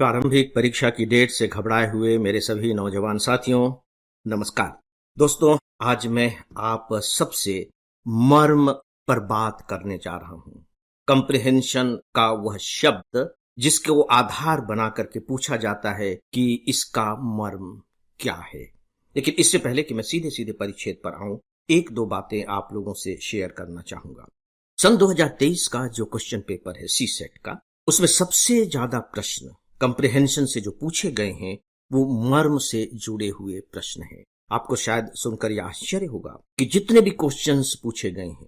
प्रारंभिक परीक्षा की डेट से घबराए हुए मेरे सभी नौजवान साथियों, नमस्कार। दोस्तों, आज मैं आप सबसे मर्म पर बात करने जा रहा हूं। कंप्रिहेंशन का वह शब्द जिसके वो आधार बना करके पूछा जाता है कि इसका मर्म क्या है। लेकिन इससे पहले कि मैं सीधे सीधे परिच्छेद पर आऊं, एक दो बातें आप लोगों से शेयर करना चाहूंगा। सन 2023 का जो क्वेश्चन पेपर है सीसेट का, उसमें सबसे ज्यादा प्रश्न कंप्रिहेंशन से जो पूछे गए हैं वो मर्म से जुड़े हुए प्रश्न हैं। आपको शायद सुनकर यह आश्चर्य होगा कि जितने भी क्वेश्चंस पूछे गए हैं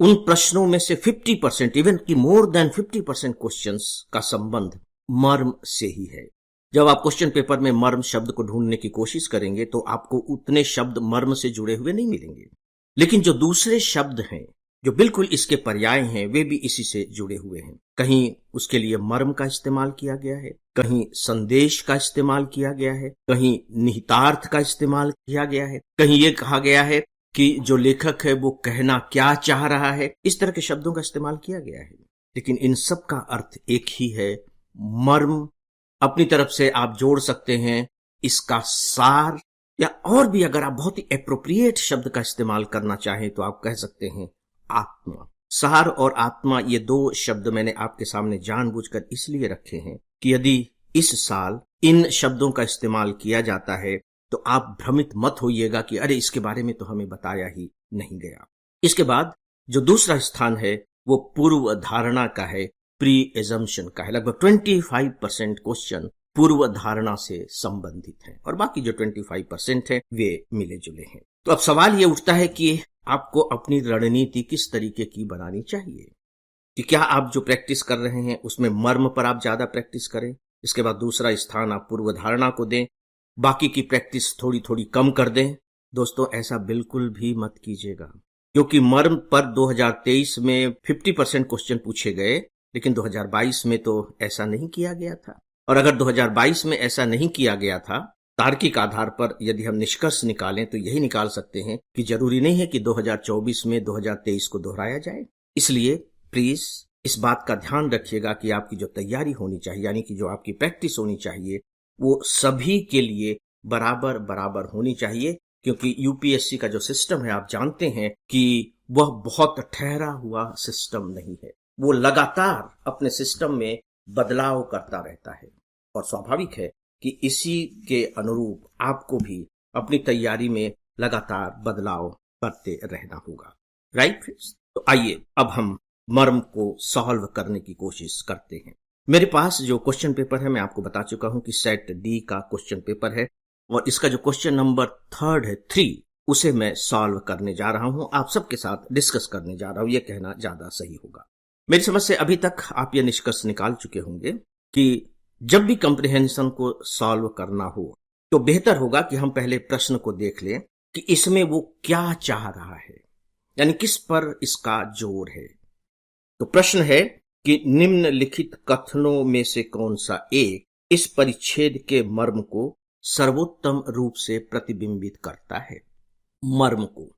उन प्रश्नों में से 50%, इवन की मोर देन 50% क्वेश्चंस का संबंध मर्म से ही है। जब आप क्वेश्चन पेपर में मर्म शब्द को ढूंढने की कोशिश करेंगे तो आपको उतने शब्द मर्म से जुड़े हुए नहीं मिलेंगे, लेकिन जो दूसरे शब्द हैं जो बिल्कुल इसके पर्याय हैं वे भी इसी से जुड़े हुए हैं। कहीं उसके लिए मर्म का इस्तेमाल किया गया है, कहीं संदेश का इस्तेमाल किया गया है, कहीं निहितार्थ का इस्तेमाल किया गया है, कहीं ये कहा गया है कि जो लेखक है वो कहना क्या चाह रहा है। इस तरह के शब्दों का इस्तेमाल किया गया है, लेकिन इन सब का अर्थ एक ही है, मर्म। अपनी तरफ से आप जोड़ सकते हैं इसका सार, या और भी अगर आप बहुत ही एप्रोप्रिएट शब्द का इस्तेमाल करना चाहें तो आप कह सकते हैं आत्मा। सार और आत्मा, ये दो शब्द मैंने आपके सामने जानबूझकर इसलिए रखे हैं कि यदि इस साल इन शब्दों का इस्तेमाल किया जाता है तो आप भ्रमित मत होइएगा कि अरे इसके बारे में तो हमें बताया ही नहीं गया। इसके बाद जो दूसरा स्थान है वो पूर्व धारणा का है, प्री एजम्पशन का है। लगभग 25% क्वेश्चन पूर्व धारणा से संबंधित है और बाकी जो 25% है वे मिले जुले हैं। तो अब सवाल ये उठता है कि आपको अपनी रणनीति किस तरीके की बनानी चाहिए, कि क्या आप जो प्रैक्टिस कर रहे हैं उसमें मर्म पर आप ज्यादा प्रैक्टिस करें, इसके बाद दूसरा स्थान आप पूर्व धारणा को दें, बाकी की प्रैक्टिस थोड़ी थोड़ी कम कर दें। दोस्तों, ऐसा बिल्कुल भी मत कीजिएगा, क्योंकि मर्म पर 2023 में 50% क्वेश्चन पूछे गए, लेकिन 2022 में तो ऐसा नहीं किया गया था। और अगर 2022 में ऐसा नहीं किया गया था, तार्किक आधार पर यदि हम निष्कर्ष निकालें तो यही निकाल सकते हैं कि जरूरी नहीं है कि 2024 में 2023 को दोहराया जाए। इसलिए प्लीज इस बात का ध्यान रखिएगा कि आपकी जो तैयारी होनी चाहिए, यानी कि जो आपकी प्रैक्टिस होनी चाहिए, वो सभी के लिए बराबर बराबर होनी चाहिए। क्योंकि यूपीएससी का जो सिस्टम है, आप जानते हैं कि वह बहुत ठहरा हुआ सिस्टम नहीं है। वो लगातार अपने सिस्टम में बदलाव करता रहता है और स्वाभाविक है कि इसी के अनुरूप आपको भी अपनी तैयारी में लगातार बदलाव करते रहना होगा। राइट फ्रेंड्स, तो आइए अब हम मर्म को सॉल्व करने की कोशिश करते हैं। मेरे पास जो क्वेश्चन पेपर है, मैं आपको बता चुका हूं कि सेट डी का क्वेश्चन पेपर है और इसका जो क्वेश्चन नंबर 3 है, 3, उसे मैं सॉल्व करने जा रहा हूं, आप सबके साथ डिस्कस करने जा रहा हूं। यह कहना ज्यादा सही होगा। मेरी समझ से अभी तक आप ये निष्कर्ष निकाल चुके होंगे कि जब भी कंप्रिहेंशन को सॉल्व करना हो तो बेहतर होगा कि हम पहले प्रश्न को देख लें कि इसमें वो क्या चाह रहा है, यानी किस पर इसका जोर है। तो प्रश्न है कि निम्नलिखित कथनों में से कौन सा एक इस परिच्छेद के मर्म को सर्वोत्तम रूप से प्रतिबिंबित करता है। मर्म को,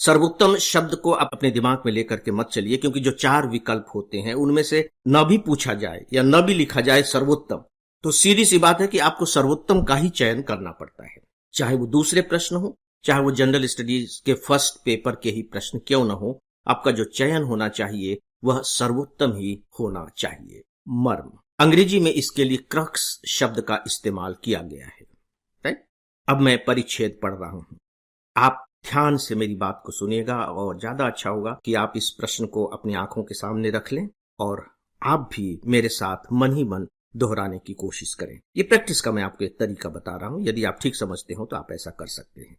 सर्वोत्तम शब्द को आप अपने दिमाग में लेकर के मत चलिए, क्योंकि जो 4 विकल्प होते हैं उनमें से न भी पूछा जाए या न भी लिखा जाए सर्वोत्तम, तो सीधी सी बात है कि आपको सर्वोत्तम का ही चयन करना पड़ता है। चाहे वो दूसरे प्रश्न हो, चाहे वो जनरल स्टडीज के फर्स्ट पेपर के ही प्रश्न क्यों न हो, आपका जो चयन होना चाहिए वह सर्वोत्तम ही होना चाहिए। मर्म, अंग्रेजी में इसके लिए क्रक्स शब्द का इस्तेमाल किया गया है। राइट, अब मैं परिच्छेद पढ़ रहा हूं, आप ध्यान से मेरी बात को सुनिएगा और ज्यादा अच्छा होगा कि आप इस प्रश्न को अपनी आंखों के सामने रख लें और आप भी मेरे साथ मन ही मन दोहराने की कोशिश करें। ये प्रैक्टिस का मैं आपको एक तरीका बता रहा हूं, यदि आप ठीक समझते हो तो आप ऐसा कर सकते हैं।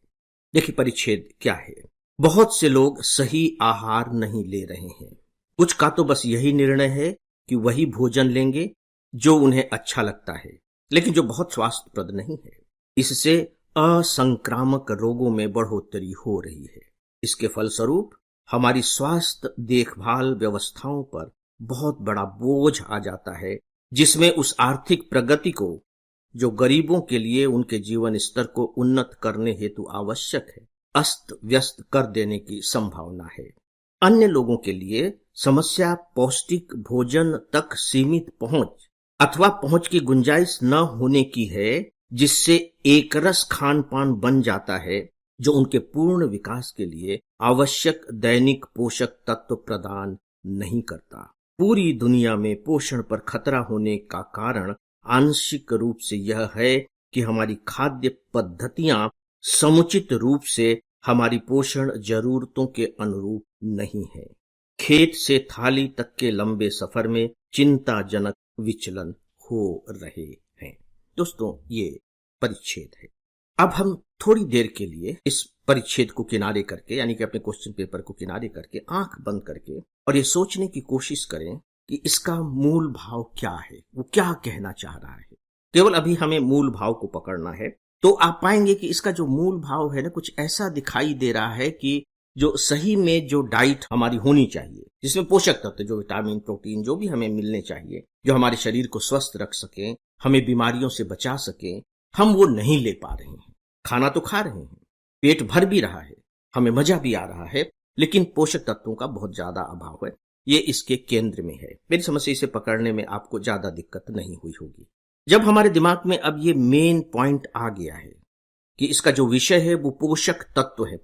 देखिए परिच्छेद क्या है। बहुत से लोग सही आहार नहीं ले रहे हैं। कुछ का तो बस यही निर्णय है कि वही भोजन लेंगे जो उन्हें अच्छा लगता है, लेकिन जो बहुत स्वास्थ्यप्रद नहीं है। इससे असंक्रामक रोगों में बढ़ोतरी हो रही है। इसके फलस्वरूप हमारी स्वास्थ्य देखभाल व्यवस्थाओं पर बहुत बड़ा बोझ आ जाता है, जिसमें उस आर्थिक प्रगति को जो गरीबों के लिए उनके जीवन स्तर को उन्नत करने हेतु आवश्यक है, अस्त व्यस्त कर देने की संभावना है। अन्य लोगों के लिए समस्या पौष्टिक भोजन तक सीमित पहुंच अथवा पहुंच की गुंजाइश न होने की है, जिससे एकरस खान पान बन जाता है जो उनके पूर्ण विकास के लिए आवश्यक दैनिक पोषक तत्व प्रदान नहीं करता। पूरी दुनिया में पोषण पर खतरा होने का कारण आंशिक रूप से यह है कि हमारी खाद्य पद्धतियां समुचित रूप से हमारी पोषण जरूरतों के अनुरूप नहीं है। खेत से थाली तक के लंबे सफर में चिंताजनक विचलन हो रहे हैं। दोस्तों, ये परिच्छेद है। अब हम थोड़ी देर के लिए इस परिच्छेद को किनारे करके, यानी कि अपने क्वेश्चन पेपर को किनारे करके, आंख बंद करके और ये सोचने की कोशिश करें कि इसका मूल भाव क्या है, वो क्या कहना चाह रहा है। केवल अभी हमें मूल भाव को पकड़ना है, तो आप पाएंगे कि इसका जो मूल भाव है ना, कुछ ऐसा दिखाई दे रहा है कि जो सही में जो डाइट हमारी होनी चाहिए, जिसमें पोषक तत्व, जो विटामिन, प्रोटीन, जो भी हमें मिलने चाहिए, जो हमारे शरीर को स्वस्थ रख सके, हमें बीमारियों से बचा सके, हम वो नहीं ले पा रहे हैं। खाना तो खा रहे हैं, पेट भर भी रहा है, हमें मजा भी आ रहा है, लेकिन पोषक तत्वों का बहुत ज्यादा अभाव है। ये इसके केंद्र में है। मेरी समझ से इसे पकड़ने में आपको ज्यादा दिक्कत नहीं हुई होगी। जब हमारे दिमाग में अब ये मेन पॉइंट आ गया है कि इसका जो विषय है वो पोषक तत्व है,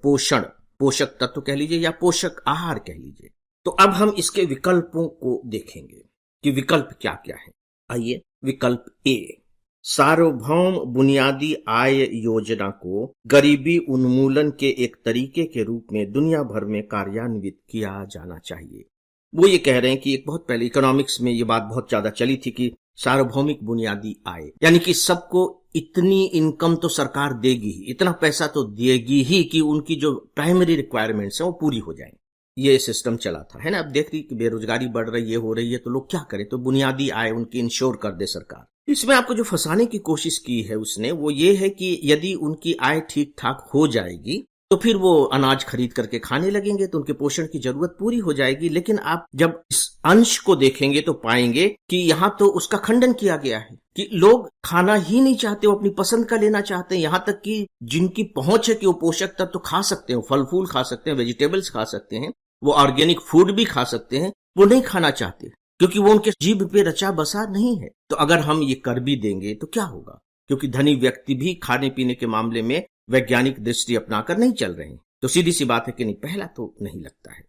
पोषक तत्व कह लीजिए या पोषक आहार कह लीजिए, तो अब हम इसके विकल्पों को देखेंगे कि विकल्प क्या क्या है। आइए, विकल्प ए, सार्वभौम बुनियादी आय योजना को गरीबी उन्मूलन के एक तरीके के रूप में दुनिया भर में कार्यान्वित किया जाना चाहिए। वो ये कह रहे हैं कि एक बहुत पहले इकोनॉमिक्स में ये बात बहुत ज्यादा चली थी कि सार्वभौमिक बुनियादी आय, यानी कि सबको इतनी इनकम तो सरकार देगी ही, इतना पैसा तो देगी ही कि उनकी जो प्राइमरी रिक्वायरमेंट्स है वो पूरी हो जाए। ये सिस्टम चला था, है ना। अब देख रही कि बेरोजगारी बढ़ रही है, हो रही है, तो लोग क्या करें, तो बुनियादी आय उनकी इंश्योर कर दे सरकार। इसमें आपको जो फंसाने की कोशिश की है उसने, वो ये है कि यदि उनकी आय ठीक ठाक हो जाएगी तो फिर वो अनाज खरीद करके खाने लगेंगे, तो उनके पोषण की जरूरत पूरी हो जाएगी। लेकिन आप जब इस अंश को देखेंगे तो पाएंगे कि यहाँ तो उसका खंडन किया गया है कि लोग खाना ही नहीं चाहते, वो अपनी पसंद का लेना चाहते हैं। यहाँ तक कि जिनकी पहुंच है कि वो पोषक तत्व तो खा सकते हैं, फल फूल खा सकते हैं, वेजिटेबल्स खा सकते हैं, वो ऑर्गेनिक फूड भी खा सकते हैं, वो नहीं खाना चाहते क्योंकि वो उनके जीभ पे रचा बसा नहीं है। तो अगर हम ये कर भी देंगे तो क्या होगा, क्योंकि धनी व्यक्ति भी खाने पीने के मामले में वैज्ञानिक दृष्टि अपनाकर नहीं चल रहे हैं। तो सीधी सी बात है कि नहीं, पहला तो नहीं लगता है।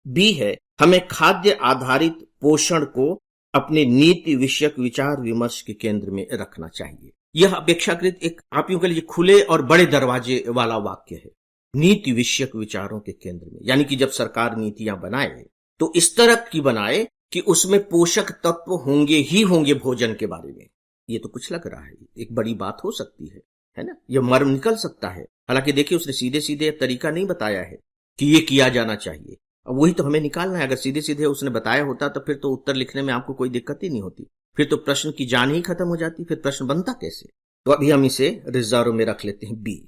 बी है, हमें खाद्य आधारित पोषण को अपने नीति विषयक विचार विमर्श के केंद्र में रखना चाहिए। यह अपेक्षाकृत एक आप यूं कह लीजिए खुले और बड़े दरवाजे वाला वाक्य है, नीति विषयक विचारों के केंद्र में। यानी कि जब सरकार नीतियां बनाए तो इस तरह की बनाए कि उसमें पोषक तत्व होंगे ही होंगे भोजन के बारे में। ये तो कुछ लग रहा है, एक बड़ी बात हो सकती है ना, ये मर्म निकल सकता है। हालांकि देखिए, उसने सीधे सीधे तरीका नहीं बताया है कि ये किया जाना चाहिए। अब वही तो हमें निकालना है। अगर सीधे सीधे उसने बताया होता तो फिर तो उत्तर लिखने में आपको कोई दिक्कत ही नहीं होती, फिर तो प्रश्न की जान ही खत्म हो जाती, फिर प्रश्न बनता कैसे। तो अभी हम इसे रिजर्व में रख लेते हैं, बी।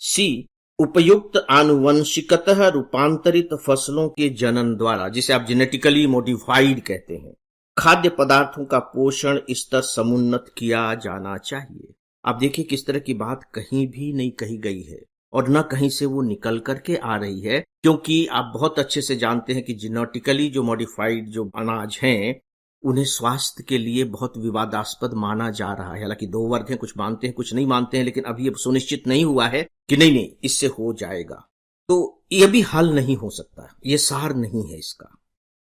सी, उपयुक्त आनुवंशिकतः रूपांतरित फसलों के जनन द्वारा, जिसे आप जेनेटिकली मॉडिफाइड कहते हैं, खाद्य पदार्थों का पोषण स्तर समुन्नत किया जाना चाहिए। आप देखिए किस तरह की बात कहीं भी नहीं कही गई है और न कहीं से वो निकल करके आ रही है, क्योंकि आप बहुत अच्छे से जानते हैं कि जेनेटिकली जो मॉडिफाइड जो अनाज हैं उन्हें स्वास्थ्य के लिए बहुत विवादास्पद माना जा रहा है। हालांकि दो वर्ग हैं, कुछ मानते हैं कुछ नहीं मानते हैं, लेकिन अभी अब सुनिश्चित नहीं हुआ है कि नहीं इससे हो जाएगा। तो यह भी हल नहीं हो सकता, ये सार नहीं है इसका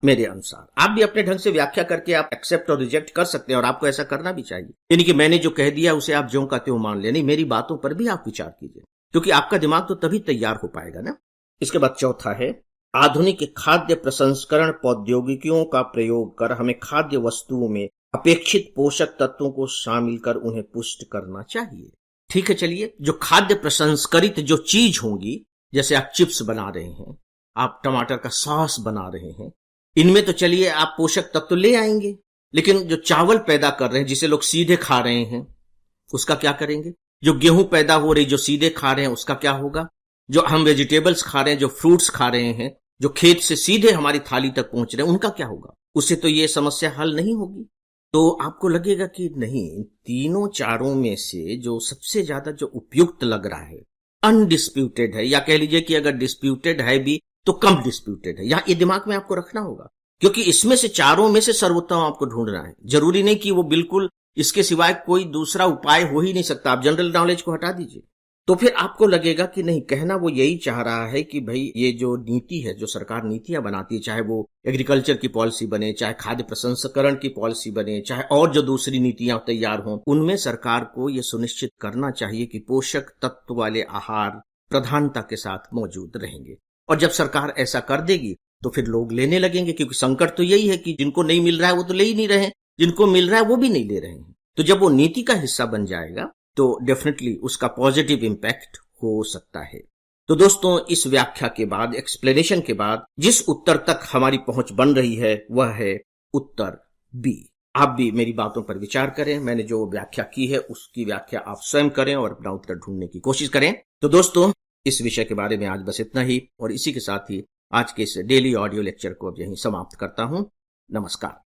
मेरे अनुसार। आप भी अपने ढंग से व्याख्या करके आप एक्सेप्ट और रिजेक्ट कर सकते हैं, और आपको ऐसा करना भी चाहिए। यानी कि मैंने जो कह दिया उसे आप ज्यों का त्यों मान ले, नहीं, मेरी बातों पर भी आप विचार कीजिए, क्योंकि आपका दिमाग तो तभी तैयार हो पाएगा ना। इसके बाद चौथा है, आधुनिक खाद्य प्रसंस्करण प्रौद्योगिकियों का प्रयोग कर हमें खाद्य वस्तुओं में अपेक्षित पोषक तत्वों को शामिल कर उन्हें पुष्ट करना चाहिए। ठीक है, चलिए, जो खाद्य प्रसंस्करित जो चीज होंगी, जैसे आप चिप्स बना रहे हैं, आप टमाटर का सॉस बना रहे हैं, इनमें तो चलिए आप पोषक तत्व ले आएंगे, लेकिन जो चावल पैदा कर रहे हैं जिसे लोग सीधे खा रहे हैं उसका क्या करेंगे? जो गेहूं पैदा हो रही जो सीधे खा रहे हैं उसका क्या होगा? जो हम वेजिटेबल्स खा रहे हैं, जो फ्रूट्स खा रहे हैं, जो खेत से सीधे हमारी थाली तक पहुंच रहे हैं, उनका क्या होगा? उससे तो ये समस्या हल नहीं होगी। तो आपको लगेगा कि नहीं, तीनों चारों में से जो सबसे ज्यादा जो उपयुक्त लग रहा है, अनडिस्प्यूटेड है, या कह लीजिए कि अगर डिस्प्यूटेड है भी तो कम डिस्प्यूटेड है, या ये दिमाग में आपको रखना होगा क्योंकि इसमें से चारों में से सर्वोत्तम आपको ढूंढना है। जरूरी नहीं कि वो बिल्कुल इसके सिवाय कोई दूसरा उपाय हो ही नहीं सकता। आप जनरल नॉलेज को हटा दीजिए, तो फिर आपको लगेगा कि नहीं, कहना वो यही चाह रहा है कि भाई ये जो नीति है, जो सरकार नीतियां बनाती है, चाहे वो एग्रीकल्चर की पॉलिसी बने, चाहे खाद्य प्रसंस्करण की पॉलिसी बने, चाहे और जो दूसरी नीतियां तैयार हों, उनमें सरकार को ये सुनिश्चित करना चाहिए कि पोषक तत्व वाले आहार प्रधानता के साथ मौजूद रहेंगे। और जब सरकार ऐसा कर देगी तो फिर लोग लेने लगेंगे, क्योंकि संकट तो यही है कि जिनको नहीं मिल रहा है वो तो ले ही नहीं रहे, जिनको मिल रहा है वो भी नहीं ले रहे हैं। तो जब वो नीति का हिस्सा बन जाएगा तो डेफिनेटली उसका पॉजिटिव इंपैक्ट हो सकता है। तो दोस्तों, इस व्याख्या के बाद, एक्सप्लेनेशन के बाद, जिस उत्तर तक हमारी पहुंच बन रही है वह है उत्तर बी। आप भी मेरी बातों पर विचार करें, मैंने जो व्याख्या की है उसकी व्याख्या आप स्वयं करें और अपना उत्तर ढूंढने की कोशिश करें। तो दोस्तों, इस विषय के बारे में आज बस इतना ही, और इसी के साथ ही आज के इस डेली ऑडियो लेक्चर को अब यहीं समाप्त करता हूं। नमस्कार।